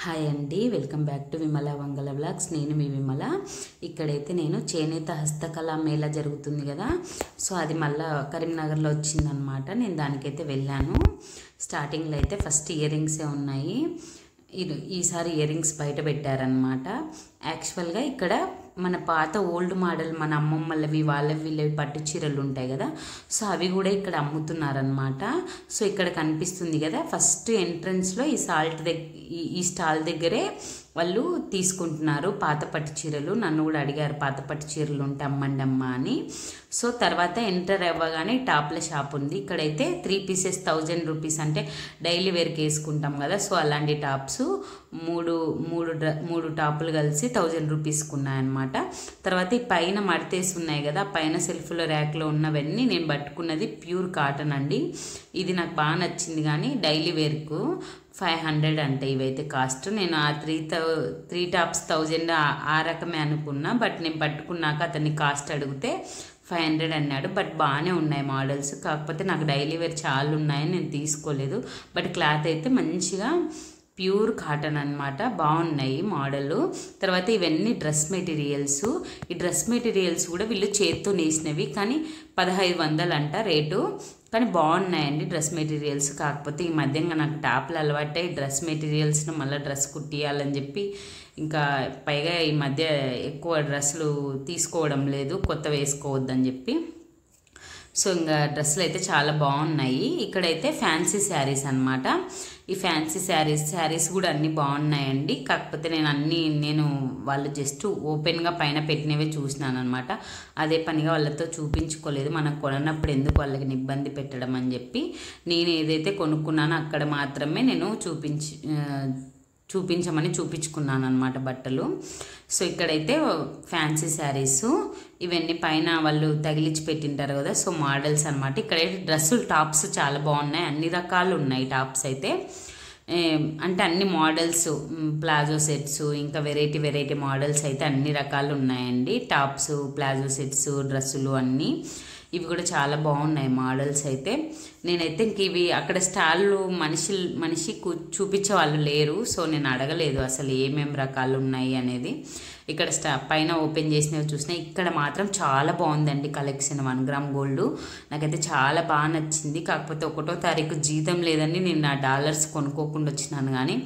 Hi అండి, welcome back to Vimala Vangala vlogs. నేను మీ విమల. ఇక్కడైతే నేను చేనేత హస్తకళ మేళా జరుగుతుంది కదా, సో అది మళ్ళీ కరీంనగర్లో వచ్చిందనమాట. నేను దానికైతే వెళ్ళాను. స్టార్టింగ్లో అయితే ఫస్ట్ ఇయర్ రింగ్సే ఉన్నాయి. ఈసారి ఇయర్ రింగ్స్ బయట పెట్టారనమాట. యాక్చువల్గా ఇక్కడ మన పాత ఓల్డ్ మోడల్ మన అమ్మమ్మలవి వీళ్ళవి పట్టు చీరలు ఉంటాయి కదా, సో అవి కూడా ఇక్కడ అమ్ముతున్నారనమాట. సో ఇక్కడ కనిపిస్తుంది కదా, ఫస్ట్ ఎంట్రన్స్లో ఈ స్టాల్ దగ్గరే వాళ్ళు తీసుకుంటున్నారు పాత పట్టు చీరలు. నన్ను కూడా అడిగారు పాత పట్టు చీరలు ఉంటే అమ్మండి అమ్మా అని. సో తర్వాత ఎంటర్ అవ్వగానే టాప్ల షాప్ ఉంది. ఇక్కడైతే 3 పీసెస్ 1000 రూపీస్, అంటే డైలీ వేర్కి వేసుకుంటాం కదా, సో అలాంటి టాప్స్ మూడు టాపులు కలిసి 1000 రూపీస్కి ఉన్నాయన్నమాట. తర్వాత ఈ పైన మడతేసి ఉన్నాయి కదా, పైన సెల్ఫ్లో ర్యాక్లో ఉన్నవన్నీ నేను పట్టుకున్నది ప్యూర్ కాటన్ అండి. ఇది నాకు బాగా నచ్చింది, కానీ డైలీ వేర్కు 500 అంటే ఇవైతే కాస్ట్. నేను ఆ త్రీ టాప్స్ 1000 ఆ రకమే అనుకున్నా, బట్ నేను పట్టుకున్నాక అతన్ని కాస్ట్ అడిగితే 500 అన్నాడు. బట్ బాగానే ఉన్నాయి మోడల్స్, కాకపోతే నాకు డైలీ వేర్ చాలా ఉన్నాయని నేను తీసుకోలేదు. బట్ క్లాత్ అయితే మంచిగా ప్యూర్ కాటన్ అనమాట, బాగున్నాయి మోడలు. తర్వాత ఇవన్నీ డ్రెస్ మెటీరియల్స్. ఈ డ్రెస్ మెటీరియల్స్ కూడా వీళ్ళు చేత్తో నేసినవి, కానీ 1500 అంట రేటు, కానీ బాగున్నాయండి డ్రెస్ మెటీరియల్స్. కాకపోతే ఈ మధ్యంగా నాకు టాప్లు అలవాటై డ్రెస్ మెటీరియల్స్ను మళ్ళీ డ్రెస్ కుట్టియాలని చెప్పి, ఇంకా పైగా ఈ మధ్య ఎక్కువ డ్రెస్సులు తీసుకోవడం లేదు, కొత్త వేసుకోవద్దని చెప్పి. సో ఇంకా డ్రెస్సులు అయితే చాలా బాగున్నాయి. ఇక్కడైతే ఫ్యాన్సీ శారీస్ అనమాట. ఈ ఫ్యాన్సీ శారీస్ కూడా అన్నీ బాగున్నాయండి. కాకపోతే నేను వాళ్ళు జస్ట్ ఓపెన్గా పైన పెట్టినవే చూసినాను అనమాట. అదే పనిగా వాళ్ళతో చూపించుకోలేదు. మనం కొనప్పుడు ఎందుకు వాళ్ళకి ఇబ్బంది పెట్టడం అని చెప్పి నేను ఏదైతే కొనుక్కున్నానో అక్కడ మాత్రమే నేను చూపించమని చూపించుకున్నాను అనమాట బట్టలు. సో ఇక్కడైతే ఫ్యాన్సీ శారీస్ ఇవన్నీ పైన వాళ్ళు తగిలించి పెట్టింటారు కదా, సో మోడల్స్ అనమాట. ఇక్కడైతే డ్రెస్సులు టాప్స్ చాలా బాగున్నాయి, అన్ని రకాలు ఉన్నాయి టాప్స్ అయితే. అంటే అన్ని మోడల్స్, ప్లాజో సెట్స్, ఇంకా వెరైటీ మోడల్స్ అయితే అన్ని రకాలు ఉన్నాయండి. టాప్స్, ప్లాజో సెట్స్, డ్రెస్సులు అన్నీ. ఇవి కూడా చాలా బాగున్నాయి మోడల్స్ అయితే. నేనైతే ఇంక ఇవి అక్కడ స్టాళ్ళు మనిషి చూపించే వాళ్ళు లేరు, సో నేను అడగలేదు అసలు ఏమేమి రకాలు ఉన్నాయి అనేది. ఇక్కడ పైన ఓపెన్ చేసినవి చూసినా. ఇక్కడ మాత్రం చాలా బాగుందండి కలెక్షన్. 1 గ్రామ్ గోల్డ్ నాకైతే చాలా బాగా నచ్చింది. కాకపోతే 1వ తారీఖు జీతం లేదని నేను నా డాలర్స్ కొనుక్కోకుండా వచ్చినాను, కానీ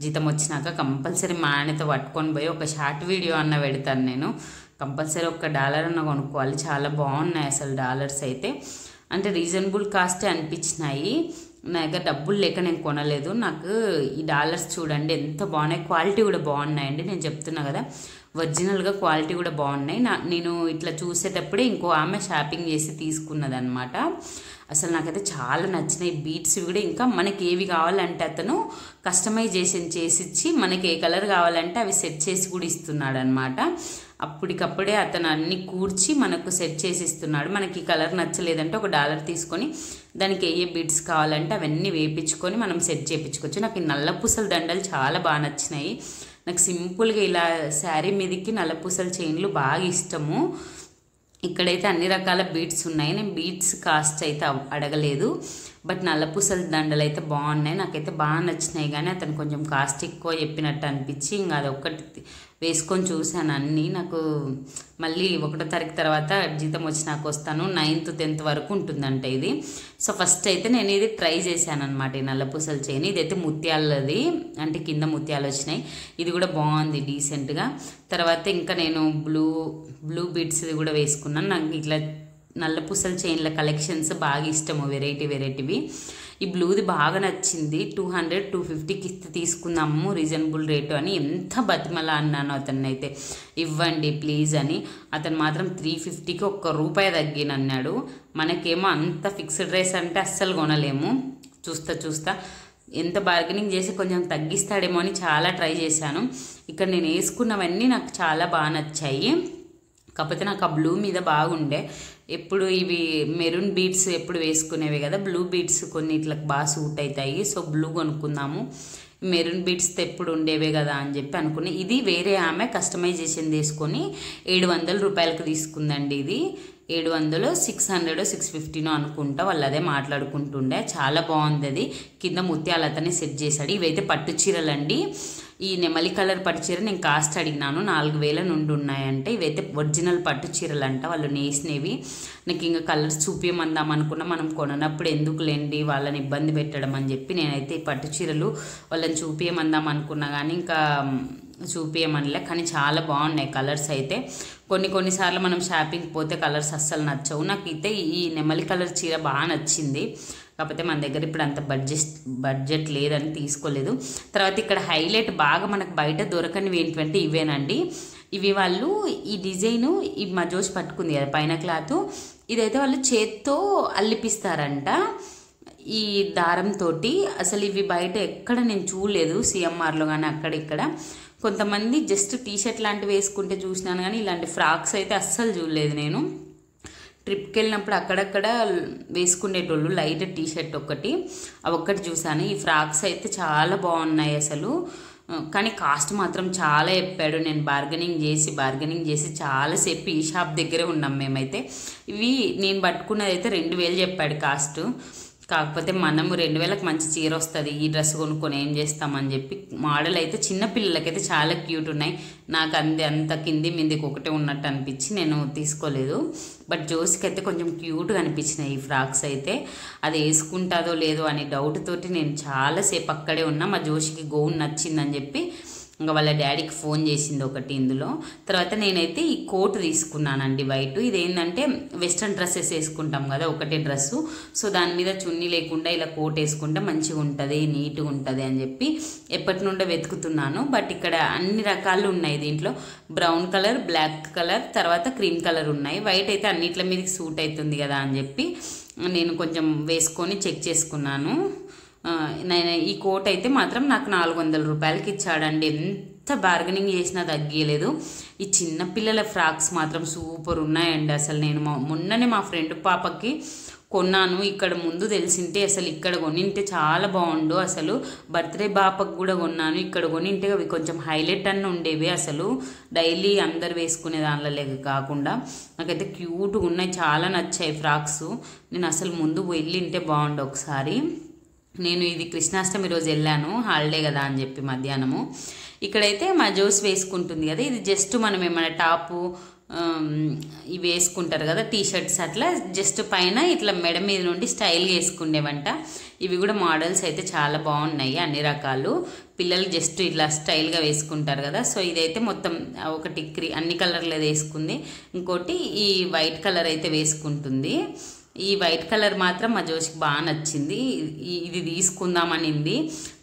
జీతం వచ్చినాక కంపల్సరీ మా ఆయనతో పట్టుకొని పోయి ఒక షార్ట్ వీడియో అన్న పెడతాను. నేను కంపల్సరీ $1 అన్న కొనుక్కోవాలి. చాలా బాగున్నాయి అసలు డాలర్స్ అయితే, అంటే రీజనబుల్ కాస్టే అనిపించినాయి. నా దగ్గర డబ్బులు లేక నేను కొనలేదు. నాకు ఈ డాలర్స్ చూడండి ఎంత బాగున్నాయి, క్వాలిటీ కూడా బాగున్నాయండి. నేను చెప్తున్నా కదా, ఒరిజినల్గా క్వాలిటీ కూడా బాగున్నాయి. నేను ఇట్లా చూసేటప్పుడే ఇంకో ఆమె షాపింగ్ చేసి తీసుకున్నదనమాట. అసలు నాకైతే చాలా నచ్చినాయి. బీట్స్ కూడా ఇంకా మనకి ఏవి కావాలంటే అతను కస్టమైజేషన్ చేసిచ్చి మనకి ఏ కలర్ కావాలంటే అవి సెట్ చేసి కూడా ఇస్తున్నాడు అనమాట. అప్పటికప్పుడే అతను అన్ని కూర్చి మనకు సెట్ చేసి ఇస్తున్నాడు. మనకి ఈ కలర్ నచ్చలేదంటే $1 తీసుకొని దానికి ఏ బీడ్స్ కావాలంటే అవన్నీ వేయించుకొని మనం సెట్ చేయించుకోవచ్చు. నాకు ఈ నల్ల పూసల దండలు చాలా బాగా నచ్చినాయి. నాకు సింపుల్గా ఇలా శారీ మీదకి నల్ల పూసల చైన్లు బాగా ఇష్టము. ఇక్కడైతే అన్ని రకాల బీడ్స్ ఉన్నాయి. నేను బీడ్స్ కాస్ట్ అయితే అడగలేదు, బట్ నల్ల పూసల దండలు అయితే బాగున్నాయి. నాకైతే బాగా నచ్చినాయి, కానీ అతను కొంచెం కాస్ట్ ఎక్కువ చెప్పినట్టు అనిపించి ఇంకా అదొక్కటి వేసుకొని చూశాను అన్నీ. నాకు మళ్ళీ 1వ తారీఖు తర్వాత జీతం వచ్చినాక వస్తాను. 9th 10th వరకు ఉంటుందంట ఇది. సో ఫస్ట్ అయితే నేను ఇది ట్రై చేశాను అనమాట, ఈ నల్ల పూసల చైన్. ఇదైతే ముత్యాలది, అంటే కింద ముత్యాలు వచ్చినాయి. ఇది కూడా బాగుంది డీసెంట్గా. తర్వాత ఇంకా నేను బ్లూ బీడ్స్ కూడా వేసుకున్నాను. నాకు ఇట్లా నల్ల పూసల చైన్ల కలెక్షన్స్ బాగా ఇష్టము, వెరైటీవి. ఈ బ్లూది బాగా నచ్చింది. 200-250కి తీసుకుందాము రీజనబుల్ రేటు అని ఎంత బతిమలా అన్నాను అతన్ని అయితే, ఇవ్వండి ప్లీజ్ అని. అతను మాత్రం 350కి ₹1 తగ్గినన్నాడు. మనకేమో అంత ఫిక్స్డ్ రేస్ అంటే అస్సలు కొనలేము. చూస్తా ఎంత బార్గెనింగ్ చేసి కొంచెం తగ్గిస్తాడేమో అని చాలా ట్రై చేశాను. ఇక్కడ నేను వేసుకున్నవన్నీ నాకు చాలా బాగా నచ్చాయి. కాకపోతే నాకు ఆ బ్లూ మీద బాగుండే. ఎప్పుడు ఇవి మెరూన్ బీడ్స్ ఎప్పుడు వేసుకునేవి కదా, బ్లూ బీడ్స్ కొన్ని ఇట్లా బాగా సూట్ అవుతాయి. సో బ్లూ కొనుక్కుందాము, మెరూన్ బీడ్స్తో ఎప్పుడు ఉండేవే కదా అని చెప్పి అనుకుని. ఇది వేరే ఆమె కస్టమైజేషన్ తీసుకొని $700 తీసుకుందండి. ఇది 700, 600, 650 అనుకుంటా, వాళ్ళు అదే మాట్లాడుకుంటుండే. చాలా బాగుంది. అది కింద ముత్యాలతోనే సెట్ చేశాడు. ఇవైతే పట్టు చీరలండి. ఈ నెమలి కలర్ పట్టు చీర నేను కాస్ట్ అడిగినాను, 4000 నుండి ఉన్నాయంటే. ఇవైతే ఒరిజినల్ పట్టు చీరలు అంట, వాళ్ళు నేసినవి. నాకు ఇంకా కలర్స్ చూపించమందాం అనుకున్నా, మనం కొననప్పుడు ఎందుకు లేండి వాళ్ళని ఇబ్బంది పెట్టడం అని చెప్పి నేనైతే ఈ పట్టు చీరలు వాళ్ళని చూపించమందాం అనుకున్నా, కానీ ఇంకా చూపించమనిలే. కానీ చాలా బాగున్నాయి కలర్స్ అయితే. కొన్నిసార్లు మనం షాపింగ్ పోతే కలర్స్ అస్సలు నచ్చవు. నాకైతే ఈ నెమలి కలర్ చీర బాగా నచ్చింది. కాకపోతే మన దగ్గర ఇప్పుడు అంత బడ్జెట్ లేదని తీసుకోలేదు. తర్వాత ఇక్కడ హైలైట్ బాగా మనకు బయట దొరకనివి ఏంటంటే ఇవేనండి. ఇవి వాళ్ళు ఈ డిజైను ఈ మా జోష్ పట్టుకుంది కదా పైన క్లాత్, ఇదైతే వాళ్ళు చేత్తో అల్లిపిస్తారంట ఈ దారంతో. అసలు ఇవి బయట ఎక్కడ నేను చూడలేదు, సిఎంఆర్లో కానీ అక్కడిక్కడ. కొంతమంది జస్ట్ టీషర్ట్ లాంటివి వేసుకుంటే చూసినాను, కానీ ఇలాంటి ఫ్రాక్స్ అయితే అస్సలు చూడలేదు నేను. ట్రిప్కి వెళ్ళినప్పుడు అక్కడక్కడ వేసుకునేటోళ్ళు లైట్ టీషర్ట్ ఒకటి, అవి ఒక్కటి చూసాను. ఈ ఫ్రాక్స్ అయితే చాలా బాగున్నాయి అసలు, కానీ కాస్ట్ మాత్రం చాలా చెప్పాడు. నేను బార్గెనింగ్ చేసి చాలాసేపు ఈ షాప్ దగ్గరే ఉన్నాం మేమైతే. ఇవి నేను పట్టుకున్నది అయితే 2000 చెప్పాడు కాస్ట్. కాకపోతే మనము 2000కి మంచి చీర వస్తుంది, ఈ డ్రెస్ కొనుక్కొని ఏం చేస్తామని చెప్పి. మోడల్ అయితే చిన్నపిల్లలకైతే చాలా క్యూట్ ఉన్నాయి. నాకు అంత కింది మీదికి ఒకటే ఉన్నట్టు అనిపించి నేను తీసుకోలేదు. బట్ జోస్కి అయితే కొంచెం క్యూట్గా అనిపించినాయి ఈ ఫ్రాక్స్ అయితే. అది వేసుకుంటుందో లేదో అనే డౌట్ తోటి నేను చాలాసేపు అక్కడే ఉన్నా. మా జోషికి గౌన్ నచ్చిందని చెప్పి ఇంకా వాళ్ళ డాడీకి ఫోన్ చేసింది ఒకటి ఇందులో. తర్వాత నేనైతే ఈ కోట్ తీసుకున్నానండి వైట్. ఇదేంటంటే వెస్ట్రన్ డ్రెస్సెస్ వేసుకుంటాం కదా ఒకటే డ్రెస్సు, సో దాని మీద చున్నీ లేకుండా ఇలా కోట్ వేసుకుంటే మంచిగా ఉంటుంది, నీట్గా ఉంటుంది అని చెప్పి ఎప్పటి నుండో వెతుకుతున్నాను. బట్ ఇక్కడ అన్ని రకాలు ఉన్నాయి దీంట్లో. బ్రౌన్ కలర్, బ్లాక్ కలర్, తర్వాత క్రీమ్ కలర్ ఉన్నాయి. వైట్ అయితే అన్నిట్ల మీదకి సూట్ అవుతుంది కదా అని చెప్పి నేను కొంచెం వేసుకొని చెక్ చేసుకున్నాను. నేను ఈ కోట్ అయితే మాత్రం నాకు 400 రూపాయలకి ఇచ్చాడండి. ఎంత బార్గెనింగ్ చేసినా తగ్గలేదు. ఈ చిన్నపిల్లల ఫ్రాక్స్ మాత్రం సూపర్ ఉన్నాయండి. అసలు నేను మొన్ననే మా ఫ్రెండ్ పాపకి కొన్నాను. ఇక్కడ ముందు తెలిసింటే అసలు ఇక్కడ కొనింటే చాలా బాగుండు. అసలు బర్త్డే పాపకు కూడా కొన్నాను. ఇక్కడ కొనింటే అవి కొంచెం హైలైట్ అన్న ఉండేవి. అసలు డైలీ అందరు వేసుకునే దానిలో లేక కాకుండా నాకైతే క్యూట్గా ఉన్నాయి, చాలా నచ్చాయి ఫ్రాక్స్. నేను అసలు ముందు వెళ్ళింటే బాగుండు ఒకసారి. నేను ఇది కృష్ణాష్టమి రోజు వెళ్ళాను, హాలిడే కదా అని చెప్పి మధ్యాహ్నము. ఇక్కడైతే మా జోస్ వేసుకుంటుంది కదా, ఇది జస్ట్ మనం ఏమైనా టాపు ఇవి వేసుకుంటారు కదా టీషర్ట్స్, అట్లా జస్ట్ పైన ఇట్లా మెడ మీద నుండి స్టైల్గా వేసుకునేవంట. ఇవి కూడా మోడల్స్ అయితే చాలా బాగున్నాయి, అన్ని రకాలు. పిల్లలు జస్ట్ ఇట్లా స్టైల్గా వేసుకుంటారు కదా. సో ఇదైతే మొత్తం ఒకటి అన్ని కలర్లు వేసుకుంది, ఇంకోటి ఈ వైట్ కలర్ అయితే వేసుకుంటుంది. ఈ వైట్ కలర్ మాత్రం మా జోషికి బాగా నచ్చింది, ఇది తీసుకుందామనింది.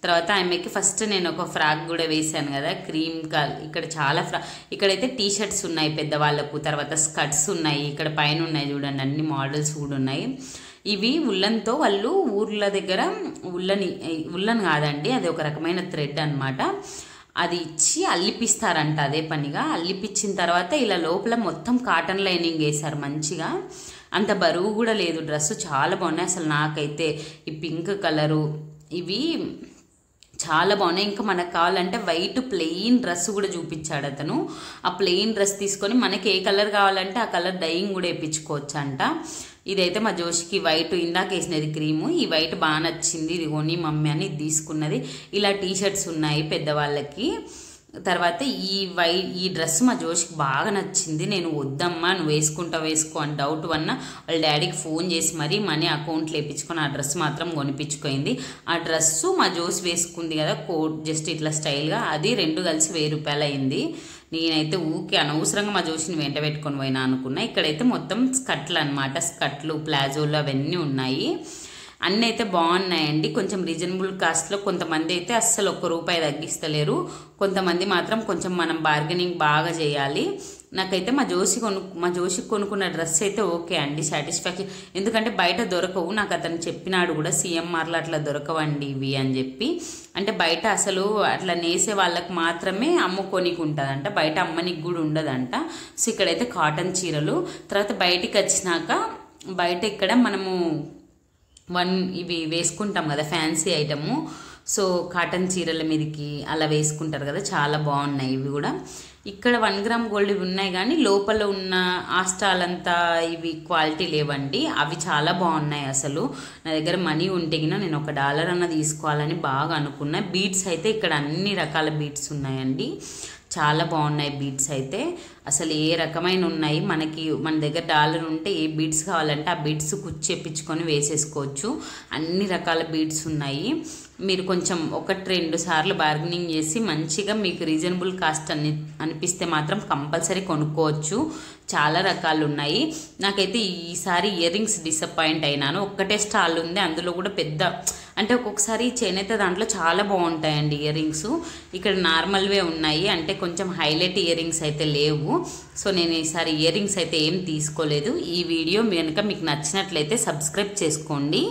తర్వాత ఆమెకి ఫస్ట్ నేను ఒక ఫ్రాక్ కూడా వేసాను కదా క్రీమ్ కలర్. ఇక్కడ చాలా ఇక్కడైతే టీ షర్ట్స్ ఉన్నాయి పెద్దవాళ్ళకు, తర్వాత స్కర్ట్స్ ఉన్నాయి, ఇక్కడ పైన ఉన్నాయి చూడండి అన్ని మోడల్స్ కూడా ఉన్నాయి. ఇవి ఉల్లన్తో వాళ్ళు ఊర్ల దగ్గర ఉల్లన్ కాదండి, అది ఒక రకమైన థ్రెడ్ అనమాట. అది ఇచ్చి అల్లిపిస్తారంట, అదే పనిగా అల్లిపించిన తర్వాత ఇలా లోపల మొత్తం కాటన్ లైనింగ్ వేశారు మంచిగా. అంత బరువు కూడా లేదు, డ్రెస్సు చాలా బాగున్నాయి. అసలు నాకైతే ఈ పింక్ కలరు ఇవి చాలా బాగున్నాయి. ఇంకా మనకు కావాలంటే వైట్ ప్లెయిన్ డ్రెస్ కూడా చూపించాడు అతను. ఆ ప్లెయిన్ డ్రెస్ తీసుకొని మనకి ఏ కలర్ కావాలంటే ఆ కలర్ డైయింగ్ కూడా వేయించుకోవచ్చు అంట. ఇదైతే మా జోషికి వైట్ ఇందాక వేసినది క్రీము, ఈ వైట్ బాగా నచ్చింది, ఇది కొని మమ్మీ అని తీసుకున్నది. ఇలా టీ షర్ట్స్ ఉన్నాయి పెద్దవాళ్ళకి. తర్వాత ఈ డ్రెస్ మా జోష్కి బాగా నచ్చింది. నేను వద్దమ్మా నువ్వు వేసుకో అని డౌట్ వల్ల వాళ్ళ డాడీకి ఫోన్ చేసి మరీ మనీ అకౌంట్లో వేయించుకొని ఆ డ్రెస్ మాత్రం కొనిపించుకుంది. ఆ డ్రెస్సు మా జోష్ వేసుకుంది కదా కోట్ జస్ట్ ఇట్లా స్టైల్గా, అది 2 కలిసి 1000 రూపాయలు అయింది. నేనైతే ఊకే అనవసరంగా మా జోషిని వెంట పెట్టుకొని పోయినా అనుకున్నా. ఇక్కడైతే మొత్తం స్కర్ట్లు అనమాట, స్కర్ట్లు ప్లాజోలు అవన్నీ ఉన్నాయి. అన్నీ అయితే బాగున్నాయండి, కొంచెం రీజనబుల్ కాస్ట్లో. కొంతమంది అయితే అస్సలు ₹1 తగ్గిస్తలేరు, కొంతమంది మాత్రం కొంచెం మనం బార్గెనింగ్ బాగా చేయాలి. నాకైతే మా జోషికి కొనుక్కున్న డ్రెస్ అయితే ఓకే అండి, సాటిస్ఫాక్షన్. ఎందుకంటే బయట దొరకవు, నాకు అతను చెప్పినాడు కూడా సిఎంఆర్లో అట్లా దొరకవండి ఇవి అని చెప్పి. అంటే బయట అసలు అట్లా నేసే వాళ్ళకి మాత్రమే అమ్ముకోనికి ఉంటుందంట, బయట అమ్మనికి కూడా ఉండదంట. సో ఇక్కడైతే కాటన్ చీరలు. తర్వాత బయటికి వచ్చినాక బయట ఇక్కడ మనము ఇవి వేసుకుంటాం కదా ఫ్యాన్సీ ఐటము, సో కాటన్ చీరల మీదకి అలా వేసుకుంటారు కదా, చాలా బాగున్నాయి ఇవి కూడా. ఇక్కడ 1 గ్రామ్ గోల్డ్ ఇవి ఉన్నాయి కానీ లోపల ఉన్న ఆస్టాలంతా ఇవి క్వాలిటీ లేవండి. అవి చాలా బాగున్నాయి. అసలు నా దగ్గర మనీ ఉంటే గిన నేను $1 అన్న తీసుకోవాలని బాగా అనుకున్నా. బీడ్స్ అయితే ఇక్కడ అన్ని రకాల బీడ్స్ ఉన్నాయండి, చాలా బాగున్నాయి బీడ్స్ అయితే. అసలు ఏ రకమైన ఉన్నాయి, మన దగ్గర $1 ఉంటే ఏ బీడ్స్ కావాలంటే ఆ బీడ్స్ కుచ్చేపించుకొని వేసేసుకోవచ్చు. అన్ని రకాల బీడ్స్ ఉన్నాయి. మీరు కొంచెం 1-2 సార్లు బార్గెనింగ్ చేసి మంచిగా మీకు రీజనబుల్ కాస్ట్ అనిపిస్తే మాత్రం కంపల్సరీ కొనుక్కోవచ్చు. చాలా రకాలు ఉన్నాయి. నాకైతే ఈసారి ఇయర్ రింగ్స్ డిసప్పాయింట్ అయినాను. ఒక్కటే స్టాల్ ఉంది, అందులో కూడా పెద్ద అంటే ఒక్కొక్కసారి చేనేత దాంట్లో చాలా బాగుంటాయండి ఇయర్ రింగ్స్. ఇక్కడ నార్మల్వే ఉన్నాయి, అంటే కొంచెం హైలైట్ ఇయర్ రింగ్స్ అయితే లేవు. సో నేను ఈసారి ఇయర్ రింగ్స్ అయితే ఏం తీసుకోలేదు. ఈ వీడియో కనుక మీకు నచ్చినట్లయితే సబ్స్క్రైబ్ చేసుకోండి.